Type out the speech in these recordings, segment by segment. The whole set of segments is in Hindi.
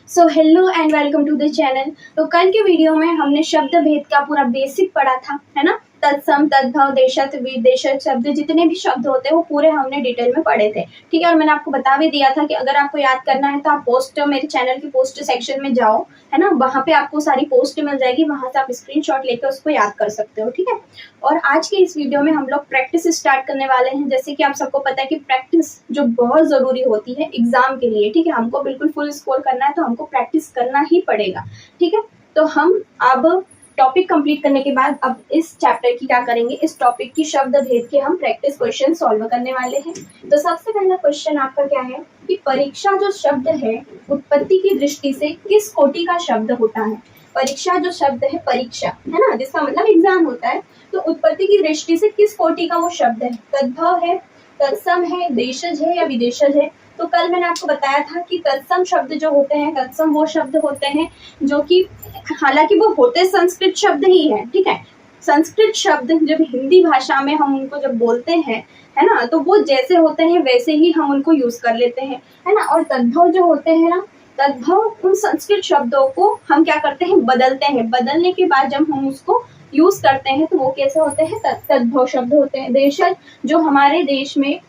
So hello and welcome to the channel. तो कल के वीडियो में हमने शब्द भेद का पूरा बेसिक पढ़ा था, है ना। तत्सम, तद्भव, देशज, विदेशज शब्द जितने भी शब्द होते हैं वो पूरे हमने डिटेल में पढ़े थे, ठीक है। और मैंने आपको बता भी दिया था कि अगर आपको याद करना है तो आप पोस्ट मेरे चैनल की पोस्ट सेक्शन में जाओ, है ना। वहाँ पे आपको सारी पोस्ट मिल जाएगी, वहाँ से आप स्क्रीनशॉट लेकर उसको याद कर सकते हो, ठीक है। और आज के इस वीडियो में हम लोग प्रैक्टिस स्टार्ट करने वाले हैं। जैसे कि आप सबको पता है कि प्रैक्टिस जो बहुत जरूरी होती है एग्जाम के लिए, ठीक है। हमको बिल्कुल फुल स्कोर करना है तो हमको प्रैक्टिस करना ही पड़ेगा, ठीक है। तो हम अब टॉपिक कंप्लीट करने के बाद अब इस चैप्टर की क्या करेंगे, इस टॉपिक की शब्द भेद के हम प्रैक्टिस क्वेश्चन सॉल्व करने वाले हैं। तो सबसे पहला क्वेश्चन आपका क्या है कि परीक्षा जो शब्द है उत्पत्ति की दृष्टि से किस कोटि का शब्द होता है। परीक्षा जो शब्द है, परीक्षा है ना, जिसका मतलब एग्जाम होता है, तो उत्पत्ति की दृष्टि से किस कोटि का वो शब्द है। तद्भव है, तत्सम है, देशज है या विदेशज है। तो कल मैंने आपको बताया था कि तत्सम शब्द जो होते हैं, तत्सम वो शब्द होते हैं जो कि हालांकि वो होते संस्कृत शब्द ही है, ठीक है। संस्कृत शब्द जब हिंदी भाषा में हम उनको जब बोलते हैं, है ना, तो वो जैसे होते हैं वैसे ही हम उनको यूज कर लेते हैं, है ना। और तद्भव जो होते हैं ना, तद्भव उन संस्कृत शब्दों को हम क्या करते हैं, बदलते हैं। बदलने के बाद जब हम उसको यूज करते हैं तो वो कैसे होते हैं, तद्भव शब्द होते हैं। देशज जो हमारे देश में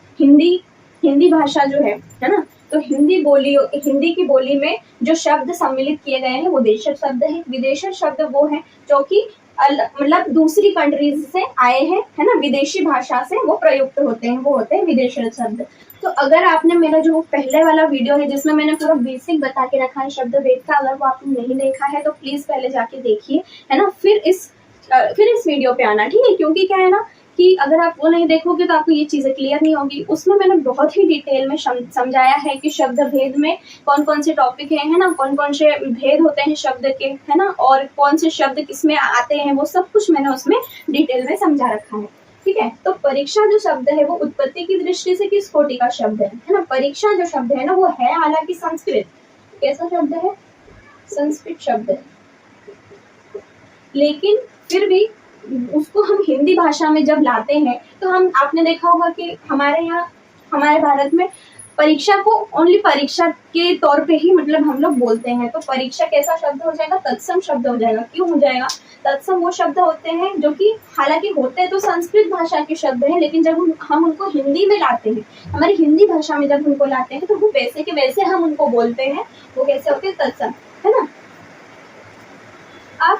हिंदी भाषा जो है ना, तो हिंदी की बोली में जो शब्द सम्मिलित किए गए हैं वो देशज शब्द है। विदेशज शब्द वो है जो कि मतलब दूसरी कंट्रीज से आए हैं, है ना, विदेशी भाषा से वो प्रयुक्त होते हैं, वो होते हैं विदेशज शब्द। तो अगर आपने मेरा जो पहले वाला वीडियो है जिसमें मैंने पूरा बेसिक बता के रखा है शब्द भेद का, अगर वो आपने नहीं देखा है तो प्लीज पहले जाके देखिए, है ना। फिर इस वीडियो पे आना, ठीक है। क्योंकि क्या है ना कि अगर आप वो नहीं देखोगे तो आपको ये चीजें क्लियर नहीं होगी। उसमें मैंने बहुत ही डिटेल में समझाया है कि शब्द भेद में कौन कौन से टॉपिक है ना, कौन कौन से भेद होते हैं शब्द के, है ना, और कौन से शब्द किसमें आते हैं, वो सब कुछ मैंने उसमें डिटेल में समझा रखा है, ठीक है। तो परीक्षा जो शब्द है वो उत्पत्ति की दृष्टि से किस कोटि का शब्द है ना। परीक्षा जो शब्द है ना वो है हालांकि संस्कृत, कैसा शब्द है, संस्कृत शब्द है, लेकिन फिर भी उसको हम हिंदी भाषा में जब लाते हैं तो आपने देखा होगा कि हमारे भारत में परीक्षा को ओनली परीक्षा के तौर पे ही मतलब हम लोग बोलते हैं। तो परीक्षा कैसा शब्द हो जाएगा, तत्सम शब्द हो जाएगा। क्यों हो जाएगा, तत्सम वो शब्द होते हैं जो कि हालांकि होते तो संस्कृत भाषा के शब्द हैं, लेकिन जब हम उनको हिंदी में लाते हैं, हमारी हिंदी भाषा में जब उनको लाते हैं तो वो वैसे के वैसे हम उनको बोलते हैं, वो कैसे होते हैं, तत्सम, है ना। अब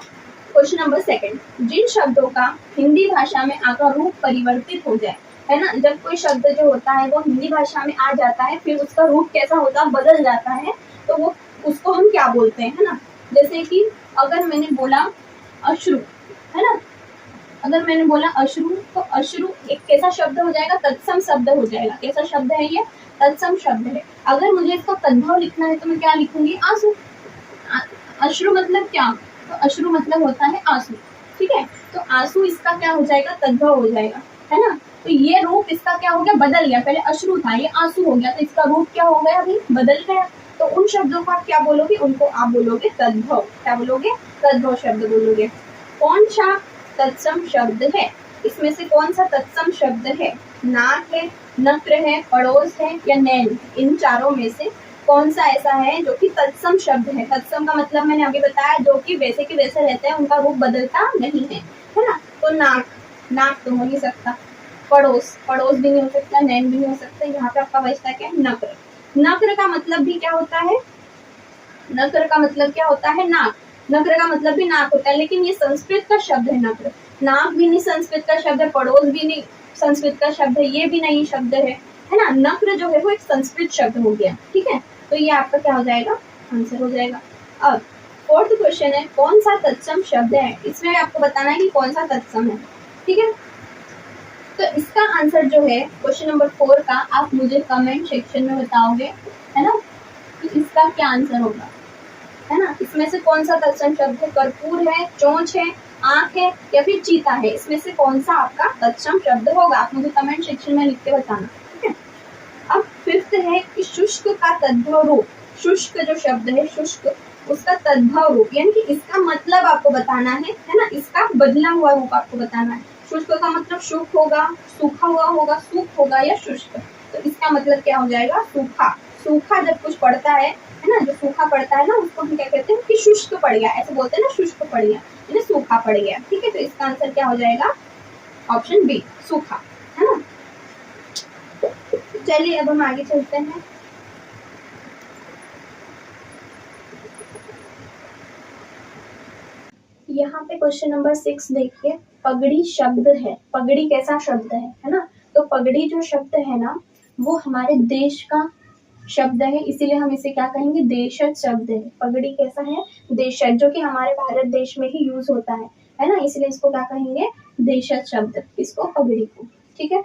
क्वेश्चन नंबर सेकंड, जिन शब्दों का हिंदी भाषा में आकर रूप परिवर्तित हो जाए, है ना, जब कोई शब्द जो होता है वो हिंदी भाषा में आ जाता है फिर उसका रूप कैसा होता है, बदल जाता है, तो वो उसको हम क्या बोलते हैं, है ना। जैसे कि अगर मैंने बोला अश्रु, है ना, अगर मैंने बोला अश्रु तो अश्रु एक कैसा शब्द हो जाएगा, तत्सम शब्द हो जाएगा। कैसा शब्द है ये, तत्सम शब्द है। अगर मुझे इसका तद्भव लिखना है तो मैं क्या लिखूंगी, आंसू। अश्रु मतलब क्या, तो अश्रु मतलब होता है आंसू, ठीक है। तो आंसू इसका क्या हो जाएगा, तद्भव हो जाएगा, है ना। तो ये रूप इसका क्या हो गया, बदल गया। पहले अश्रु था, ये आंसू हो गया, तो इसका रूप क्या हो गया, अभी बदल गया। तो उन शब्दों को आप क्या बोलोगे, उनको आप बोलोगे तद्भव। क्या बोलोगे, तद्भव शब्द बोलोगे। कौन सा तत्सम शब्द है, इसमें से कौन सा तत्सम शब्द है, नाक है, नक्र है, पड़ोस है या नैन, इन चारों में से कौन सा ऐसा है जो कि तत्सम शब्द है। तत्सम का मतलब मैंने अभी बताया, जो कि वैसे के वैसे रहते हैं, उनका रूप बदलता नहीं है ना। तो नाक तो हो नहीं सकता, पड़ोस भी नहीं हो सकता, नैन भी नहीं हो सकता। यहाँ पे आपका बचता क्या है, नक्र। नक्र का मतलब भी क्या होता है, नक्र का मतलब क्या होता है, नाक। नक्र का मतलब भी नाक होता है, लेकिन ये संस्कृत का शब्द है नक्र। नाक भी नहीं संस्कृत का शब्द है, पड़ोस भी नहीं संस्कृत का शब्द है, ये भी नहीं शब्द है ना। नक्र जो है वो एक संस्कृत शब्द हो गया, ठीक है। तो ये आपका क्या हो जाएगा, आंसर हो जाएगा। अब फोर्थ क्वेश्चन है, कौन सा तत्सम शब्द है, इसमें आपको बताना है कि कौन सा तत्सम है, ठीक है। तो इसका आंसर जो है क्वेश्चन नंबर 4 का, आप मुझे कमेंट सेक्शन में बताओगे, है ना, कि इसका क्या आंसर होगा, है ना। इसमें से कौन सा तत्सम शब्द है, कर्पूर है, चोंच है, आंख है या फिर चीता है, इसमें से कौन सा आपका तत्सम शब्द होगा, आप मुझे कमेंट सेक्शन में लिख के बताना, ठीक है। अब फिफ्थ है कि शुष्क का तद्भव रूप। शुष्क जो शब्द है, शुष्क, उसका तद्भव रूप यानी कि इसका मतलब आपको बताना है ना, इसका बदला हुआ रूप आपको बताना है। शुष्क का मतलब शुष्क होगा, सूखा हुआ होगा, सूख होगा या शुष्क। तो इसका मतलब क्या हो जाएगा, सूखा, सूखा जब कुछ पड़ता है ना, जो सूखा पड़ता है ना उसको हम क्या कहते हैं कि शुष्क पड़ गया, ऐसे बोलते हैं ना, शुष्क पड़ गया यानी सूखा पड़ गया। ठीक है, तो इसका आंसर क्या हो जाएगा, ऑप्शन बी, सूखा, है ना। चलिए अब हम आगे चलते हैं। यहाँ पे क्वेश्चन नंबर 6 देखिए, पगड़ी शब्द है, पगड़ी कैसा शब्द है ना। तो पगड़ी जो शब्द है ना वो हमारे देश का शब्द है, इसीलिए हम इसे क्या कहेंगे, देशज शब्द है। पगड़ी कैसा है, देशज, जो कि हमारे भारत देश में ही यूज होता है ना, इसलिए इसको क्या कहेंगे, देशज शब्द, इसको, पगड़ी को। ठीक है,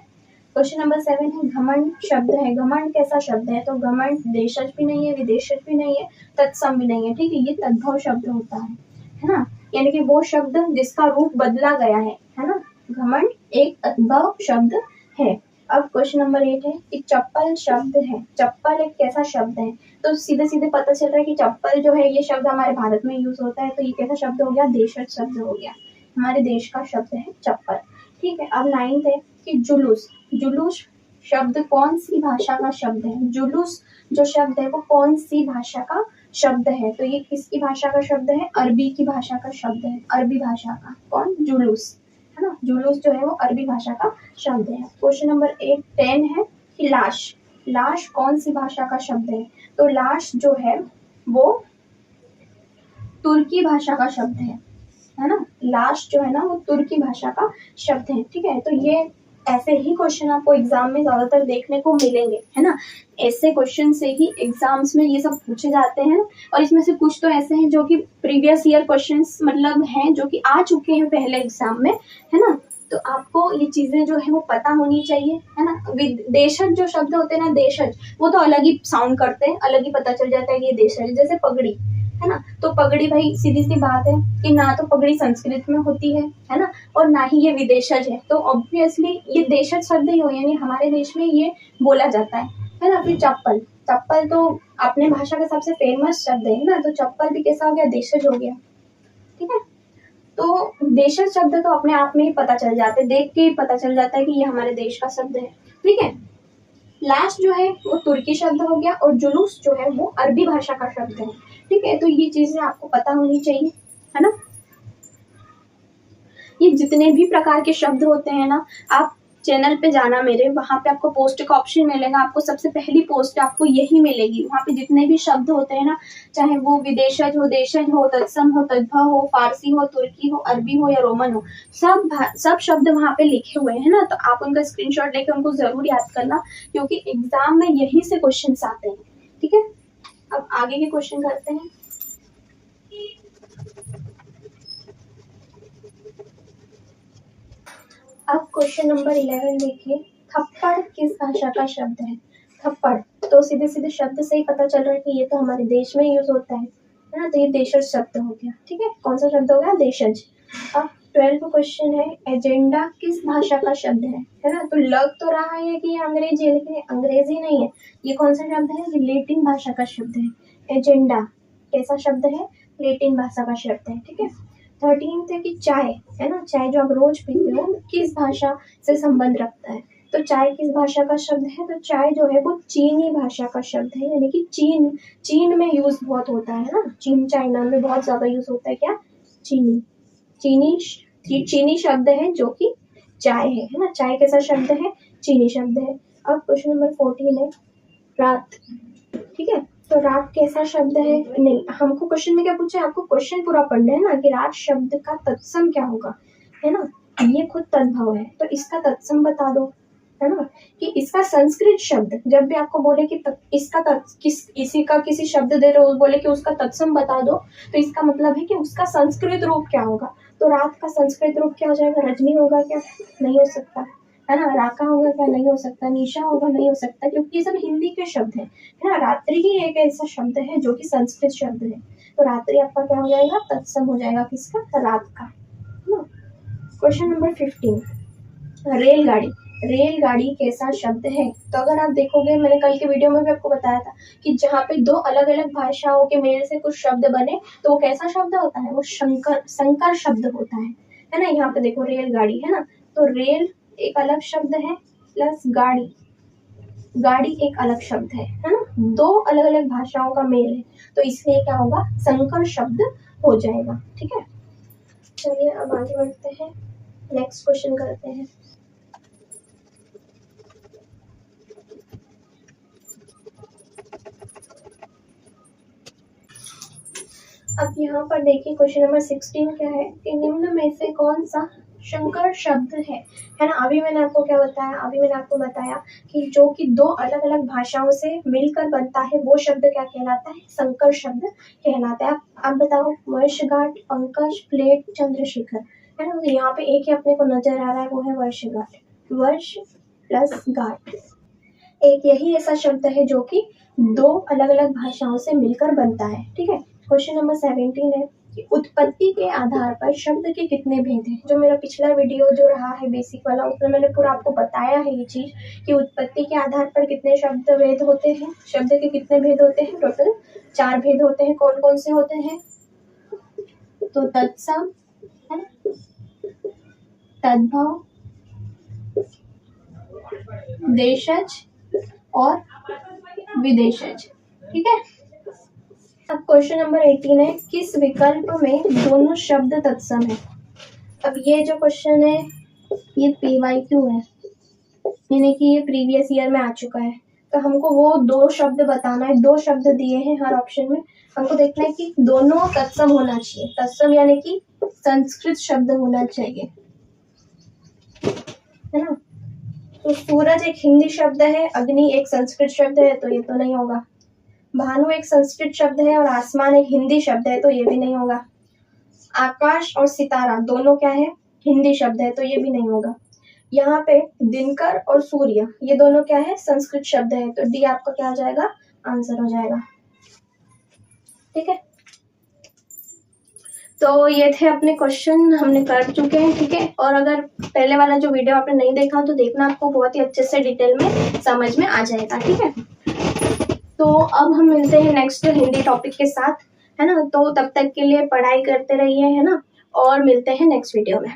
क्वेश्चन नंबर 7 है, घमंड शब्द है, घमंड कैसा शब्द है, तो घमंड देशज भी नहीं है, विदेशज भी नहीं है, तत्सम भी नहीं है। ठीक है, ये तद्भव शब्द होता है ना, यानी कि वो शब्द जिसका रूप बदला गया है ना। घमंड एक तद्भव शब्द है। अब क्वेश्चन नंबर 8 है कि चप्पल शब्द है, चप्पल एक कैसा शब्द है, तो सीधे सीधे पता चल रहा है कि चप्पल जो है ये शब्द हमारे भारत में यूज होता है, तो ये कैसा शब्द हो गया, देशज शब्द हो गया, हमारे देश का शब्द है चप्पल। ठीक है, अब 9th है कि जुलूस, जुलूस शब्द कौन सी भाषा का शब्द है, जुलूस जो शब्द है वो कौन सी भाषा का शब्द है, तो ये किसकी भाषा का शब्द है, अरबी की भाषा का शब्द है, अरबी भाषा का, कौन, जुलूस, है ना। जुलूस जो है वो अरबी भाषा का शब्द है। क्वेश्चन नंबर 10 है कि लाश, लाश कौन सी भाषा का शब्द है, तो लाश जो है वो तुर्की भाषा का शब्द है ना। लाश जो है ना वो तुर्की भाषा का शब्द है। ठीक है, तो ये ऐसे ही क्वेश्चन आपको एग्जाम में ज्यादातर देखने को मिलेंगे, है ना। ऐसे क्वेश्चन से ही एग्जाम्स में ये सब पूछे जाते हैं, और इसमें से कुछ तो ऐसे हैं जो कि प्रीवियस ईयर क्वेश्चंस मतलब हैं जो कि आ चुके हैं पहले एग्जाम में, है ना। तो आपको ये चीजें जो है वो पता होनी चाहिए, है ना। देशज जो शब्द होते हैं ना, देशज, वो तो अलग ही साउंड करते हैं, अलग ही पता चल जाता है कि ये देशज, जैसे पगड़ी, है ना। तो पगड़ी भाई सीधी सी बात है कि ना तो पगड़ी संस्कृत में होती है ना, और ना ही ये विदेशज है, तो ऑब्वियसली ये देशज शब्द ही हो, यानी हमारे देश में ये बोला जाता है ना। फिर चप्पल, चप्पल तो अपने भाषा का सबसे फेमस शब्द है ना, तो चप्पल भी कैसा हो गया, देशज हो गया। ठीक है, तो देशज शब्द तो अपने आप में ही पता चल जाते हैं, देख के ही पता चल जाता है कि ये हमारे देश का शब्द है। ठीक है, लाश जो है वो तुर्की शब्द हो गया, और जुलूस जो है वो अरबी भाषा का शब्द है। ठीक है, तो ये चीजें आपको पता होनी चाहिए, है ना। ये जितने भी प्रकार के शब्द होते हैं ना, आप चैनल पे जाना मेरे, वहां पे आपको पोस्ट का ऑप्शन मिलेगा, आपको सबसे पहली पोस्ट आपको यही मिलेगी, वहां पे जितने भी शब्द होते हैं ना, चाहे वो विदेशज हो, देशज हो, तत्सम हो, तद्भव हो, फारसी हो, तुर्की हो, अरबी हो या रोमन हो, सब शब्द वहां पे लिखे हुए हैं ना, तो आप उनका स्क्रीनशॉट लेकर उनको जरूर याद करना, क्योंकि एग्जाम में यही से क्वेश्चन आते हैं। ठीक है, अब आगे के क्वेश्चन करते हैं। अब क्वेश्चन नंबर 11 देखिए, थप्पड़ किस भाषा का शब्द है, थप्पड़, तो सीधे सीधे शब्द से ही पता चल रहा है कि ये तो हमारे देश में यूज होता है ना, तो ये देशज शब्द हो गया। ठीक है, कौन सा शब्द हो गया, देशज। अब 12 क्वेश्चन है, एजेंडा किस भाषा का शब्द है ना, तो लग तो रहा है कि ये अंग्रेजी है, लेकिन ये अंग्रेजी नहीं है, ये कौन सा शब्द है, ये लेटिन भाषा का शब्द है। एजेंडा कैसा शब्द है, लेटिन भाषा का शब्द है। ठीक है, 13 है कि चाय, है ना, चाय जो आप रोज पीते हो किस भाषा से संबंध रखता है, तो चाय किस भाषा का शब्द है, तो चाय जो है वो चीनी भाषा का शब्द है, यानी कि चीन में यूज बहुत होता है ना, चीन चाइना में बहुत ज्यादा यूज होता है, क्या, चीनी, चीनी शब्द है जो कि चाय है ना, चाय कैसा शब्द है, चीनी शब्द है। अब क्वेश्चन नंबर 14 है, रात। ठीक है, तो रात कैसा शब्द है, नहीं, हमको क्वेश्चन में क्या पूछा है, आपको क्वेश्चन पूरा पढ़ना है ना, कि रात शब्द का तत्सम क्या होगा, है ना, ये खुद तद्भव है, तो इसका तत्सम बता दो, है ना, कि इसका संस्कृत शब्द, जब भी आपको बोले कि इसी का किसी शब्द दे रहे हो, बोले कि उसका तत्सम बता दो, तो इसका मतलब है कि उसका संस्कृत रूप क्या होगा, तो रात का संस्कृत रूप क्या हो जाएगा, रजनी होगा क्या, नहीं हो सकता, है ना, राका होगा क्या, नहीं हो सकता, निशा होगा, नहीं हो सकता, क्योंकि ये सब हिंदी के शब्द है ना। रात्रि ही एक ऐसा शब्द है जो कि संस्कृत शब्द है, तो रात्रि आपका क्या हो जाएगा, तत्सम हो जाएगा, किसका, रात का। क्वेश्चन नंबर 15, रेलगाड़ी, रेलगाड़ी कैसा शब्द है, तो अगर आप देखोगे, मैंने कल के वीडियो में भी आपको बताया था कि जहाँ पे दो अलग अलग भाषाओं के मेल से कुछ शब्द बने तो वो कैसा शब्द होता है, वो संकर शब्द होता है ना। यहाँ पे देखो रेलगाड़ी, है ना, तो रेल एक अलग शब्द है प्लस गाड़ी, गाड़ी एक अलग शब्द है ना, दो अलग अलग भाषाओं का मेल है, तो इसलिए क्या होगा, संकर शब्द हो जाएगा। ठीक है, चलिए अब आगे बढ़ते हैं, नेक्स्ट क्वेश्चन करते हैं। अब यहाँ पर देखिए क्वेश्चन नंबर 16 क्या है कि निम्न में से कौन सा संकर शब्द है ना। अभी मैंने आपको क्या बताया, अभी मैंने आपको बताया कि जो कि दो अलग अलग भाषाओं से मिलकर बनता है वो शब्द क्या कहलाता है, संकर शब्द कहलाता है। आप बताओ, वर्षगांठ, पंकज, प्लेट, चंद्रशेखर, है ना। यहाँ पे एक ही अपने को नजर आ रहा है, वो है वर्षगांठ। वर्ष प्लस गांठ, एक यही ऐसा शब्द है जो कि दो अलग अलग भाषाओं से मिलकर बनता है। ठीक है, क्वेश्चन नंबर 17 है कि उत्पत्ति के आधार पर शब्द के कितने भेद हैं। जो मेरा पिछला वीडियो जो रहा है बेसिक वाला, उसमें मैंने पूरा आपको बताया है ये चीज कि उत्पत्ति के आधार पर कितने शब्द भेद होते हैं, शब्द के कितने भेद होते हैं, टोटल 4 भेद होते हैं। कौन कौन से होते हैं, तो तत्सम, है ना, तद्भव, देशज और विदेशज। ठीक है, अब क्वेश्चन नंबर 18 है, किस विकल्प में दोनों शब्द तत्सम है। अब ये जो क्वेश्चन है ये PYQ है, यानी कि ये प्रीवियस ईयर में आ चुका है। तो हमको वो दो शब्द बताना है, दो शब्द दिए हैं हर ऑप्शन में, हमको देखना है कि दोनों तत्सम होना चाहिए। तत्सम यानी कि संस्कृत शब्द होना चाहिए, है ना। तो सूरज एक हिंदी शब्द है, अग्नि एक संस्कृत शब्द है, तो ये तो नहीं होगा। भानु एक संस्कृत शब्द है और आसमान एक हिंदी शब्द है, तो ये भी नहीं होगा। आकाश और सितारा दोनों क्या है, हिंदी शब्द है, तो ये भी नहीं होगा। यहाँ पे दिनकर और सूर्य ये दोनों क्या है, संस्कृत शब्द है, तो डी आपका क्या हो जाएगा, आंसर हो जाएगा। ठीक है, तो ये थे अपने क्वेश्चन, हमने कर चुके हैं। ठीक है, और अगर पहले वाला जो वीडियो आपने नहीं देखा तो देखना, आपको बहुत ही अच्छे से डिटेल में समझ में आ जाएगा। ठीक है, तो अब हम मिलते हैं नेक्स्ट हिंदी टॉपिक के साथ, है ना। तो तब तक के लिए पढ़ाई करते रहिए, है ना, और मिलते हैं नेक्स्ट वीडियो में।